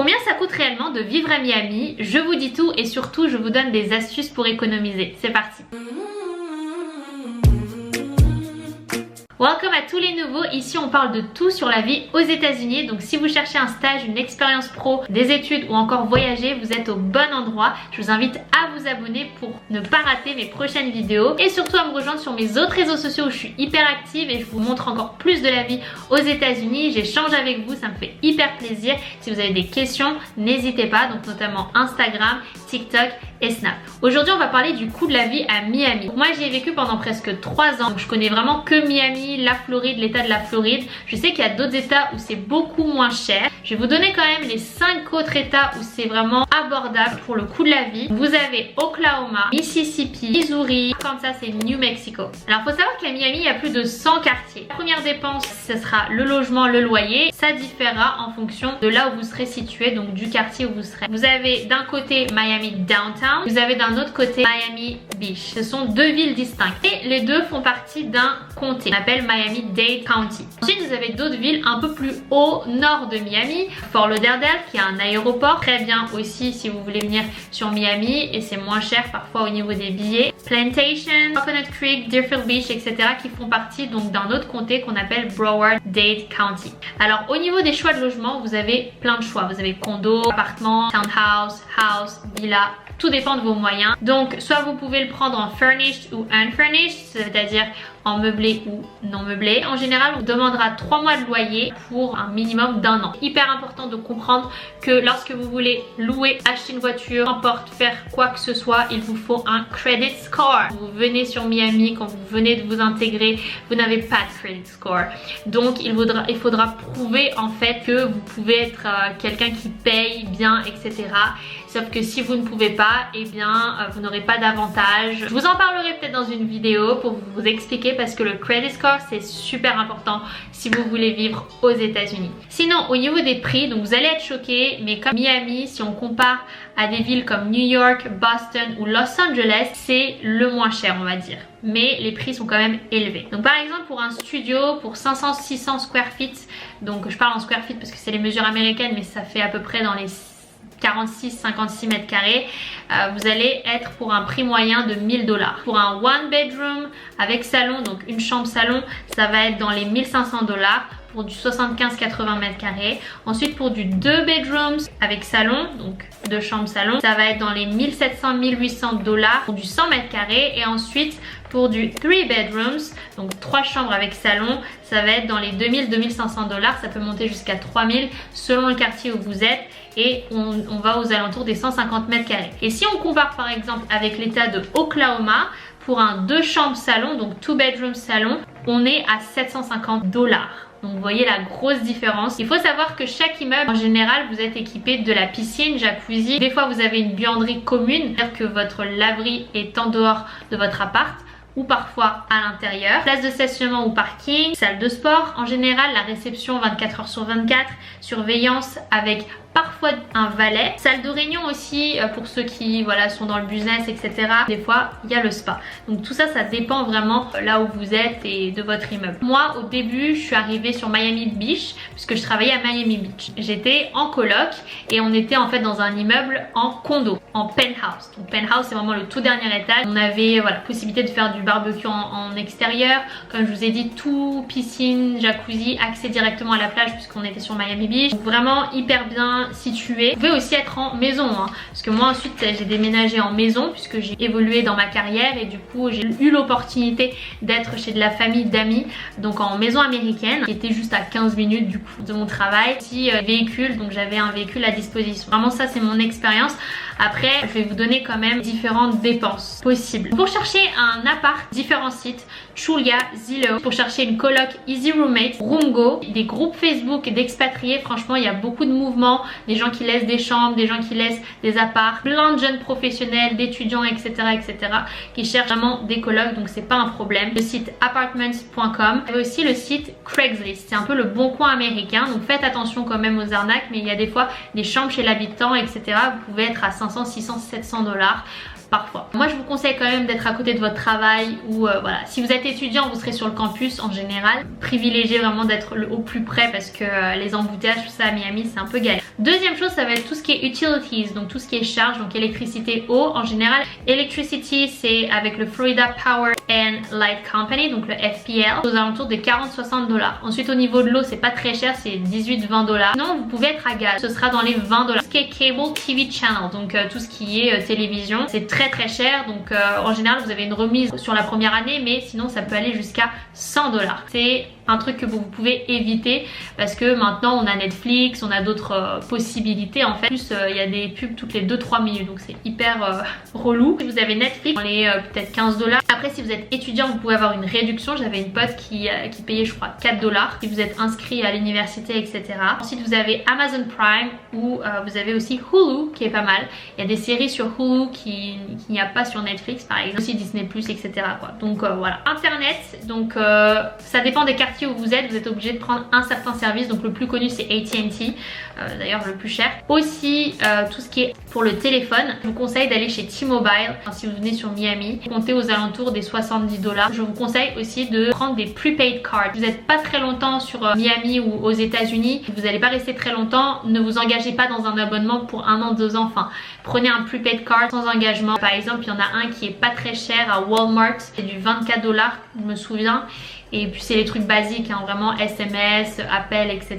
Combien ça coûte réellement de vivre à Miami? Je vous dis tout et surtout je vous donne des astuces pour économiser. C'est parti! Welcome à tous les nouveaux, ici on parle de tout sur la vie aux États-Unis. Donc si vous cherchez un stage, une expérience pro, des études ou encore voyager, vous êtes au bon endroit. Je vous invite à vous abonner pour ne pas rater mes prochaines vidéos et surtout à me rejoindre sur mes autres réseaux sociaux où je suis hyper active et je vous montre encore plus de la vie aux États-Unis. J'échange avec vous, ça me fait hyper plaisir. Si vous avez des questions, n'hésitez pas, donc notamment Instagram, TikTok et Snap. Aujourd'hui on va parler du coût de la vie à Miami. Donc, moi j'y ai vécu pendant presque 3 ans, donc je connais vraiment que Miami, la Floride, l'état de la Floride. Je sais qu'il y a d'autres états où c'est beaucoup moins cher. Je vais vous donner quand même les 5 autres états où c'est vraiment abordable pour le coût de la vie. Vous avez Oklahoma, Mississippi, Missouri, Kansas et New Mexico. Alors faut savoir qu'à Miami il y a plus de 100 quartiers. La première dépense ce sera le logement, le loyer. Ça différera en fonction de là où vous serez situé, donc du quartier où vous serez. Vous avez d'un côté Miami Downtown, vous avez d'un autre côté Miami Beach. Ce sont deux villes distinctes et les deux font partie d'un comté. On appelle Miami-Dade County. Ensuite vous avez d'autres villes un peu plus au nord de Miami. Fort Lauderdale qui a un aéroport, très bien aussi si vous voulez venir sur Miami et c'est moins cher parfois au niveau des billets. Plantation, Coconut Creek, Deerfield Beach, etc. qui font partie donc d'un autre comté qu'on appelle Broward-Dade County. Alors au niveau des choix de logement, vous avez plein de choix. Vous avez condo, appartement, townhouse, house, villa. Tout dépend de vos moyens. Donc soit vous pouvez le prendre en furnished ou unfurnished, c'est-à-dire en meublé ou non meublé. En général, on demandera 3 mois de loyer pour un minimum d'1 an. Hyper important de comprendre que lorsque vous voulez louer, acheter une voiture, n'importe faire quoi que ce soit, il vous faut un credit score. Vous venez sur Miami, quand vous venez de vous intégrer, vous n'avez pas de credit score. Donc il faudra prouver en fait que vous pouvez être quelqu'un qui paye bien, etc. Sauf que si vous ne pouvez pas, eh bien vous n'aurez pas d'avantage. Je vous en parlerai peut-être dans une vidéo pour vous expliquer parce que le credit score c'est super important si vous voulez vivre aux États-Unis. Sinon au niveau des prix, donc vous allez être choqués, mais comme Miami, si on compare à des villes comme New York, Boston ou Los Angeles, c'est le moins cher on va dire. Mais les prix sont quand même élevés. Donc par exemple pour un studio pour 500-600 square feet, donc je parle en square feet parce que c'est les mesures américaines mais ça fait à peu près dans les 46-56 mètres carrés, vous allez être pour un prix moyen de 1000 $. Pour un one bedroom avec salon, donc une chambre salon, ça va être dans les 1500 $. Pour du 75-80 mètres carrés. Ensuite pour du 2 bedrooms avec salon, donc 2 chambres salon, ça va être dans les 1700-1800 $ pour du 100 mètres carrés. Et ensuite pour du 3 bedrooms, donc 3 chambres avec salon, ça va être dans les 2000-2500 $. Ça peut monter jusqu'à 3000 selon le quartier où vous êtes. Et on va aux alentours des 150 mètres carrés. Et si on compare par exemple avec l'état de Oklahoma, pour un 2 chambres salon, donc 2 bedrooms salon, on est à 750 $. Donc vous voyez la grosse différence. Il faut savoir que chaque immeuble, en général, vous êtes équipé de la piscine, jacuzzi. Des fois, vous avez une buanderie commune, c'est-à-dire que votre laverie est en dehors de votre appart ou parfois à l'intérieur. Place de stationnement ou parking, salle de sport. En général, la réception 24 heures sur 24, surveillance avec parfois un valet, salle de réunion aussi pour ceux qui voilà sont dans le business, etc. Des fois il y a le spa. Donc tout ça, ça dépend vraiment là où vous êtes et de votre immeuble. Moi au début je suis arrivée sur Miami Beach puisque je travaillais à Miami Beach. J'étais en coloc et on était en fait dans un immeuble en condo, en penthouse. Donc penthouse c'est vraiment le tout dernier étage. On avait voilà possibilité de faire du barbecue en extérieur. Comme je vous ai dit, tout piscine, jacuzzi, accès directement à la plage puisqu'on était sur Miami Beach. Donc vraiment hyper bien situé. Vous pouvez aussi être en maison hein, parce que moi ensuite j'ai déménagé en maison puisque j'ai évolué dans ma carrière et du coup j'ai eu l'opportunité d'être chez de la famille d'amis, donc en maison américaine qui était juste à 15 minutes du coup de mon travail. Si véhicule, donc j'avais un véhicule à disposition. Vraiment ça c'est mon expérience. Après je vais vous donner quand même différentes dépenses possibles. Pour chercher un appart, différents sites, Trulia, Zillow. Pour chercher une coloc, Easy Roommate, Roomgo, des groupes Facebook d'expatriés. Franchement il y a beaucoup de mouvements, des gens qui laissent des chambres, des gens qui laissent des apparts, plein de jeunes professionnels, d'étudiants, etc., qui cherchent vraiment des colocs, donc c'est pas un problème. Le site apartments.com et aussi le site Craigslist, c'est un peu le bon coin américain, donc faites attention quand même aux arnaques, mais il y a des fois des chambres chez l'habitant, etc. Vous pouvez être à 500, 600, 700 $. parfois. Moi je vous conseille quand même d'être à côté de votre travail ou voilà, si vous êtes étudiant vous serez sur le campus en général. Privilégiez vraiment d'être au plus près parce que les embouteillages, tout ça à Miami c'est un peu galère. Deuxième chose, ça va être tout ce qui est utilities, donc tout ce qui est charge, donc électricité, eau. En général, electricity c'est avec le Florida Power and Light Company, donc le FPL, aux alentours des 40-60 $. Ensuite au niveau de l'eau c'est pas très cher, c'est 18-20 $. Sinon vous pouvez être à gaz, ce sera dans les 20 $. Tout ce qui est cable TV channel, donc tout ce qui est télévision, c'est très cher, donc en général vous avez une remise sur la première année, mais sinon ça peut aller jusqu'à 100 $. C'est un truc que vous pouvez éviter parce que maintenant on a Netflix, on a d'autres possibilités en fait. En plus il y a des pubs toutes les 2-3 minutes, donc c'est hyper relou. Si vous avez Netflix, dans les peut-être 15 $. Après si vous êtes étudiant vous pouvez avoir une réduction. J'avais une pote qui payait je crois 4 $ si vous êtes inscrit à l'université, etc. Ensuite vous avez Amazon Prime ou vous avez aussi Hulu qui est pas mal. Il y a des séries sur Hulu qu'il n'y a pas sur Netflix par exemple, aussi Disney+, etc. quoi. Donc voilà. Internet, donc ça dépend des quartiers où vous êtes obligé de prendre un certain service, donc le plus connu c'est AT&T, d'ailleurs le plus cher. Aussi tout ce qui est pour le téléphone, je vous conseille d'aller chez T-Mobile si vous venez sur Miami, comptez aux alentours des 70 $. Je vous conseille aussi de prendre des prepaid cards. Vous n'êtes pas très longtemps sur Miami ou aux États-Unis, vous n'allez pas rester très longtemps, ne vous engagez pas dans un abonnement pour 1 an, 2 ans, enfin prenez un prepaid card sans engagement. Par exemple il y en a un qui est pas très cher à Walmart, c'est du 24 $, je me souviens. Et puis c'est les trucs basiques, hein, vraiment SMS, appels, etc.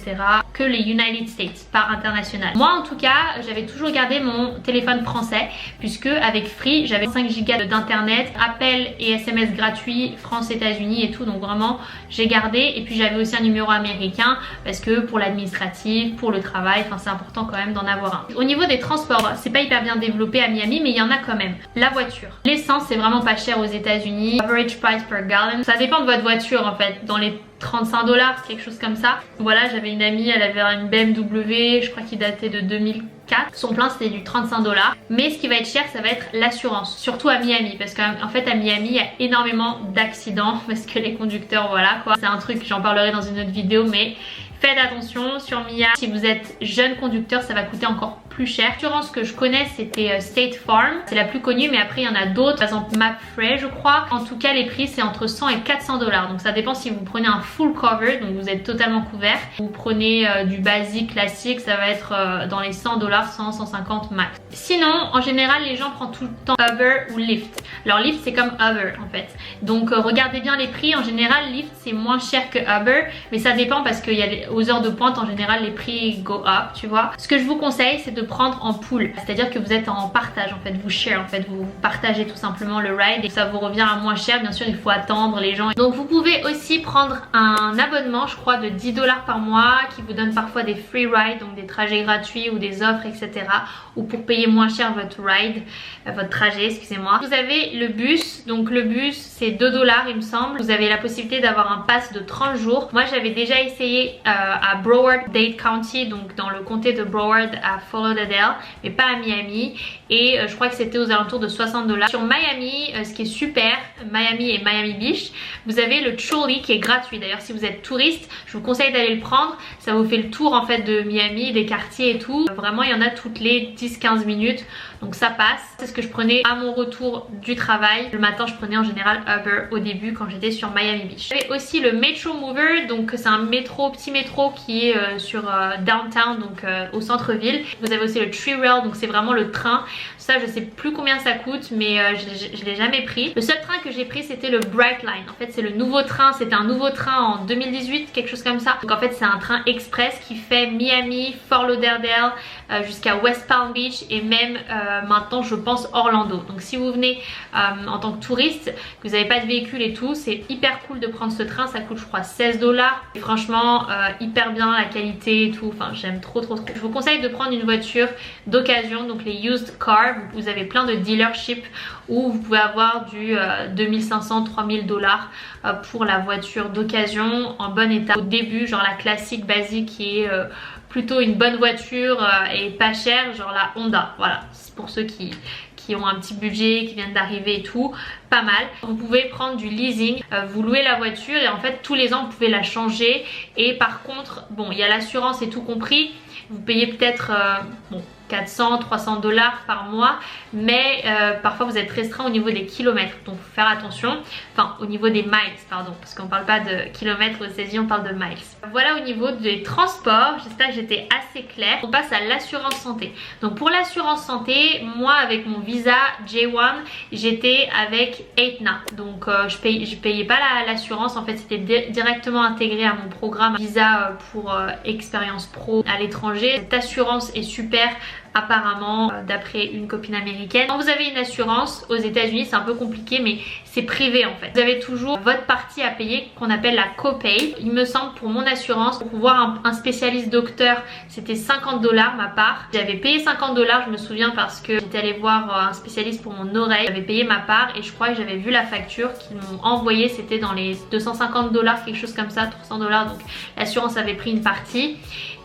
Que les United States, pas international. Moi en tout cas, j'avais toujours gardé mon téléphone français puisque avec Free, j'avais 5 Go d'internet, appels et SMS gratuits, France, États-Unis et tout. Donc vraiment, j'ai gardé. Et puis j'avais aussi un numéro américain parce que pour l'administratif, pour le travail, enfin c'est important quand même d'en avoir un. Au niveau des transports, c'est pas hyper bien développé à Miami, mais il y en a quand même. La voiture. L'essence, c'est vraiment pas cher aux États-Unis. Average price per gallon. Ça dépend de votre voiture en fait, dans les 35 $, quelque chose comme ça. Voilà, j'avais une amie, elle avait une BMW, je crois qu'il datait de 2004. Son plein c'était du 35 $. Mais ce qui va être cher, ça va être l'assurance, surtout à Miami, parce qu'en fait à Miami il y a énormément d'accidents parce que les conducteurs, voilà quoi. C'est un truc, j'en parlerai dans une autre vidéo, mais faites attention sur Miami. Si vous êtes jeune conducteur, ça va coûter encore plus cher. L'assurance que je connais c'était State Farm, c'est la plus connue, mais après il y en a d'autres, par exemple Mapfre je crois. En tout cas les prix c'est entre 100 et 400 $, donc ça dépend si vous prenez un full cover, donc vous êtes totalement couvert. Vous prenez du basique classique, ça va être dans les 100 $, 100, 150 max. Sinon en général les gens prennent tout le temps Uber ou Lyft. Alors Lyft c'est comme Uber en fait, donc regardez bien les prix. En général Lyft c'est moins cher que Uber, mais ça dépend parce qu'il y a aux heures de pointe en général les prix go up, tu vois. Ce que je vous conseille c'est de prendre en pool, c'est-à-dire que vous êtes en partage en fait, vous share en fait, vous partagez tout simplement le ride et ça vous revient à moins cher. Bien sûr il faut attendre les gens, donc vous pouvez aussi prendre un abonnement je crois de 10 $ par mois qui vous donne parfois des free rides, donc des trajets gratuits ou des offres, etc. ou pour payer moins cher votre ride, votre trajet, excusez-moi. Vous avez le bus, donc le bus c'est 2 $ il me semble. Vous avez la possibilité d'avoir un pass de 30 jours. Moi j'avais déjà essayé à Broward, Dade County, donc dans le comté de Broward à Fort Lauderdale, mais pas à Miami, et je crois que c'était aux alentours de 60 $. Sur Miami, ce qui est super, Miami et Miami Beach, vous avez le trolley qui est gratuit. D'ailleurs si vous êtes touriste, je vous conseille d'aller le prendre, ça vous fait le tour en fait de Miami, des quartiers et tout. Vraiment il y en a toutes les 10-15 minutes, donc ça passe. C'est ce que je prenais à mon retour du travail. Le matin je prenais en général Uber au début quand j'étais sur Miami Beach. J'avais aussi le Metro Mover, donc c'est un métro, petit métro qui est sur downtown, donc au centre-ville. Vous avez aussi le Tree Rail, donc c'est vraiment le train. Ça je sais plus combien ça coûte, mais je l'ai jamais pris. Le seul train que j'ai pris c'était le Brightline. En fait c'est le nouveau train, c'était un nouveau train en 2018, quelque chose comme ça. Donc en fait c'est un train express qui fait Miami, Fort Lauderdale jusqu'à West Palm Beach et même maintenant je pense Orlando. Donc si vous venez en tant que touriste, que vous n'avez pas de véhicule et tout, c'est hyper cool de prendre ce train. Ça coûte je crois 16 $. Et franchement hyper bien la qualité et tout, enfin j'aime trop. Je vous conseille de prendre une voiture d'occasion, donc les used cars. Vous avez plein de dealerships où vous pouvez avoir du 2500-3000 $ pour la voiture d'occasion en bon état. Au début genre la classique basique qui est plutôt une bonne voiture et pas chère, genre la Honda, voilà, c'est pour ceux qui ont un petit budget, qui viennent d'arriver et tout, pas mal. Vous pouvez prendre du leasing, vous louez la voiture et en fait tous les ans vous pouvez la changer. Et par contre, bon, il y a l'assurance et tout compris, vous payez peut-être, bon, 400, 300 $ par mois, mais parfois vous êtes restreint au niveau des kilomètres, donc faut faire attention, enfin au niveau des miles, pardon, parce qu'on parle pas de kilomètres aux États-Unis, on parle de miles. Voilà au niveau des transports, j'espère que j'étais assez claire. On passe à l'assurance santé. Donc pour l'assurance santé, moi avec mon visa J1, j'étais avec Aetna, donc je payais pas l'assurance, en fait c'était directement intégré à mon programme visa pour expérience pro à l'étranger. Cette assurance est super apparemment d'après une copine américaine. Quand vous avez une assurance aux États-Unis, c'est un peu compliqué, mais c'est privé en fait. Vous avez toujours votre partie à payer qu'on appelle la copay. Il me semble pour mon assurance, pour voir un spécialiste docteur, c'était 50 $ ma part. J'avais payé 50 $, je me souviens, parce que j'étais allée voir un spécialiste pour mon oreille. J'avais payé ma part et je crois que j'avais vu la facture qu'ils m'ont envoyée, c'était dans les 250 $, quelque chose comme ça, 300 $. Donc l'assurance avait pris une partie.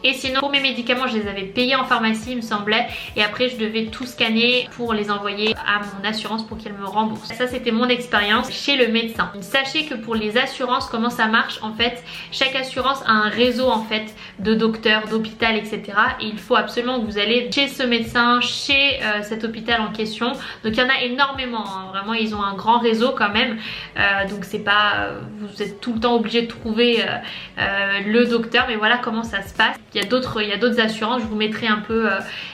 Et sinon pour mes médicaments, je les avais payés en pharmacie il me semblait, et après je devais tout scanner pour les envoyer à mon assurance pour qu'elle me rembourse. Ça c'était mon expérience chez le médecin. Sachez que pour les assurances, comment ça marche en fait, chaque assurance a un réseau en fait de docteurs, d'hôpital, etc. Et il faut absolument que vous allez chez ce médecin, chez cet hôpital en question. Donc il y en a énormément, hein. Vraiment ils ont un grand réseau quand même, donc c'est pas, vous êtes tout le temps obligé de trouver le docteur, mais voilà comment ça se passe. Il y a d'autres assurances, je vous mettrai un peu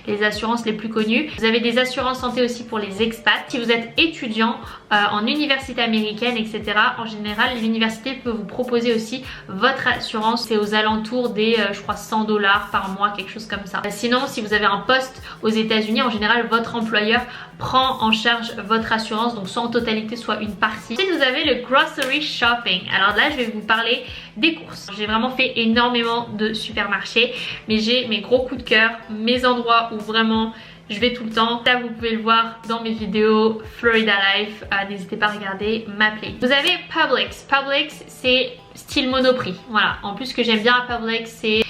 les assurances les plus connues. Vous avez des assurances santé aussi pour les expats. Si vous êtes étudiant en université américaine, etc., en général l'université peut vous proposer aussi votre assurance. C'est aux alentours des je crois 100 $ par mois, quelque chose comme ça. Sinon si vous avez un poste aux États-Unis, en général votre employeur prend en charge votre assurance, donc soit en totalité soit une partie. Ensuite vous avez le grocery shopping. Alors là je vais vous parler des courses. J'ai vraiment fait énormément de supermarchés, mais j'ai mes gros coups de cœur, mes endroits où vraiment je vais tout le temps. Là vous pouvez le voir dans mes vidéos Florida Life, n'hésitez pas à regarder ma playlist. Vous avez Publix. Publix c'est style Monoprix, voilà. En plus ce que j'aime bien à Publix c'est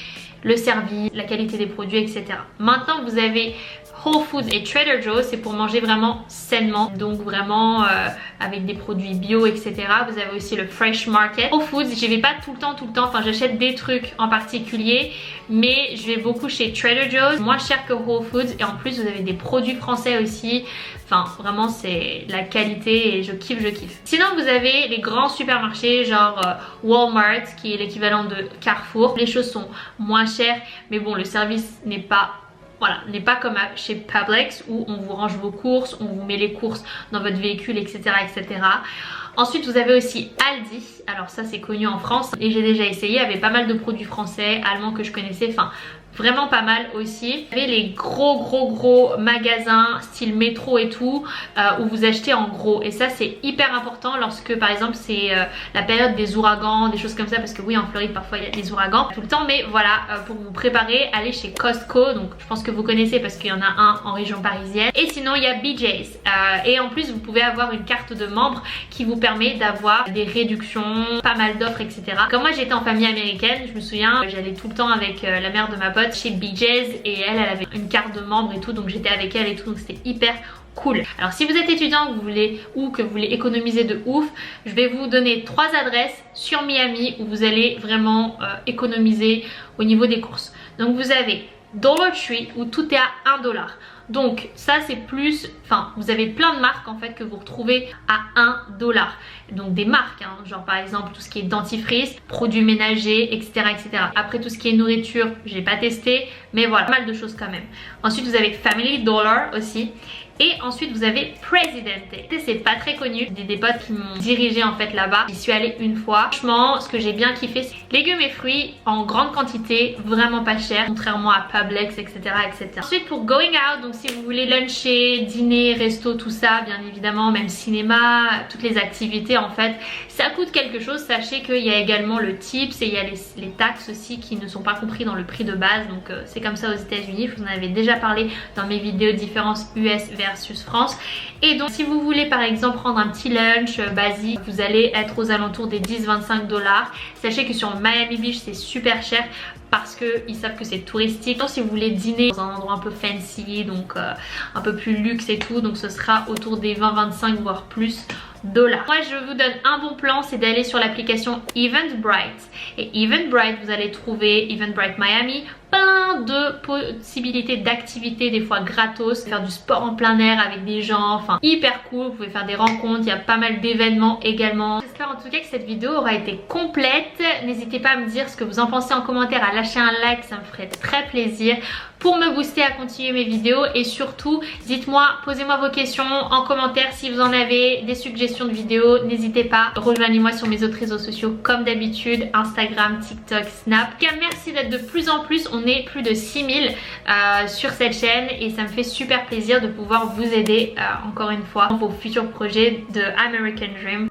le service, la qualité des produits, etc. Maintenant vous avez Whole Foods et Trader Joe's, c'est pour manger vraiment sainement, donc vraiment avec des produits bio, etc. Vous avez aussi le Fresh Market. Whole Foods, j'y vais pas tout le temps, enfin j'achète des trucs en particulier, mais je vais beaucoup chez Trader Joe's, moins cher que Whole Foods, et en plus vous avez des produits français aussi. Enfin vraiment c'est la qualité et je kiffe. Sinon vous avez les grands supermarchés genre Walmart qui est l'équivalent de Carrefour. Les choses sont moins chères, mais bon le service n'est pas comme chez Publix où on vous range vos courses, on vous met les courses dans votre véhicule, etc., etc. Ensuite vous avez aussi Aldi. Alors ça c'est connu en France et j'ai déjà essayé, il y avait pas mal de produits français, allemands que je connaissais, enfin vraiment pas mal aussi. Vous avez les gros magasins style métro et tout où vous achetez en gros, et ça c'est hyper important lorsque par exemple c'est la période des ouragans, des choses comme ça, parce que oui en Floride parfois il y a des ouragans tout le temps, mais voilà pour vous préparer, allez chez Costco, donc je pense que vous connaissez parce qu'il y en a un en région parisienne, et sinon il y a BJ's et en plus vous pouvez avoir une carte de membre qui vous permet d'avoir des réductions, pas mal d'offres, etc. Comme moi j'étais en famille américaine, je me souviens j'allais tout le temps avec la mère de ma pote chez BJ's et elle avait une carte de membre et tout, donc j'étais avec elle et tout, donc c'était hyper cool. Alors si vous êtes étudiant que vous voulez économiser de ouf, je vais vous donner 3 adresses sur Miami où vous allez vraiment économiser au niveau des courses. Donc vous avez Dollar Tree où tout est à 1 $. Donc ça c'est plus, enfin vous avez plein de marques en fait que vous retrouvez à 1 $. Donc des marques, hein, genre par exemple tout ce qui est dentifrice, produits ménagers, etc., etc. Après tout ce qui est nourriture, j'ai pas testé, mais voilà, pas mal de choses quand même. Ensuite vous avez Family Dollar aussi. Et ensuite vous avez Presidente. C'est pas très connu, j'ai des potes qui m'ont dirigé en fait là-bas. J'y suis allée une fois. Franchement ce que j'ai bien kiffé c'est légumes et fruits en grande quantité, vraiment pas cher, contrairement à Publix, etc., etc. Ensuite pour going out, donc si vous voulez luncher, dîner, resto, tout ça, bien évidemment, même cinéma, toutes les activités en fait, ça coûte quelque chose. Sachez qu'il y a également le tips et il y a les taxes aussi qui ne sont pas compris dans le prix de base, donc c'est comme ça aux États-Unis. Je vous en avais déjà parlé dans mes vidéos différences US versus France. Et donc si vous voulez par exemple prendre un petit lunch basique, vous allez être aux alentours des 10-25 $. Sachez que sur Miami Beach c'est super cher parce qu'ils savent que c'est touristique. Donc si vous voulez dîner dans un endroit un peu fancy, donc un peu plus luxe et tout, donc ce sera autour des 20-25 voire plus $. Moi je vous donne un bon plan, c'est d'aller sur l'application Eventbrite. Et Eventbrite, vous allez trouver Eventbrite Miami plein de possibilités d'activités, des fois gratos, faire du sport en plein air avec des gens, enfin hyper cool. Vous pouvez faire des rencontres, il y a pas mal d'événements également. J'espère en tout cas que cette vidéo aura été complète. N'hésitez pas à me dire ce que vous en pensez en commentaire, à lâcher un like, ça me ferait très plaisir pour me booster à continuer mes vidéos. Et surtout, dites-moi, posez-moi vos questions en commentaire si vous en avez, des suggestions de vidéos, n'hésitez pas. Rejoignez-moi sur mes autres réseaux sociaux comme d'habitude, Instagram, TikTok, Snap. En tout cas, merci d'être de plus en plus, on est plus de 6000 sur cette chaîne et ça me fait super plaisir de pouvoir vous aider encore une fois dans vos futurs projets de American Dream.